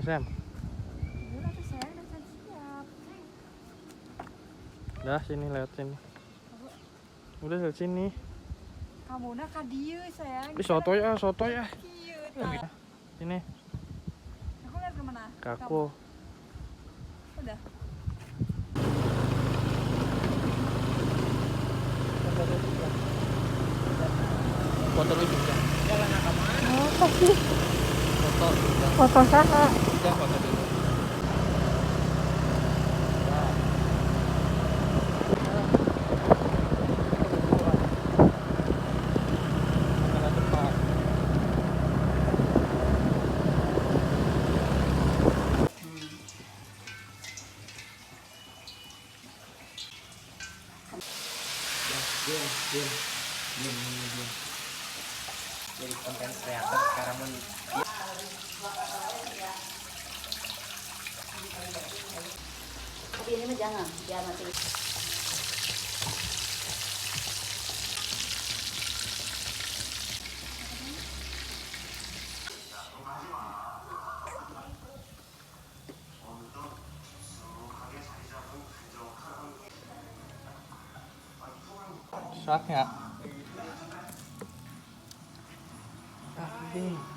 Sam. Udah tuh saya udah siap. Dah sini, lewat sini. Udah lewat sini. Kamu udah ka dieu sayang. Sotoy ah, sotoy ah. Kieu tah. Sini. Aku lihat kemana? Ke aku. Udah. Foto lu juga. Jalan kemana? Apa sih? Foto juga. Foto sana. Udah foto dulu. Diam. Jadi konten kreator sekarang pun. Tapi ini mah jangan, biar nanti. Sak ya. Ini.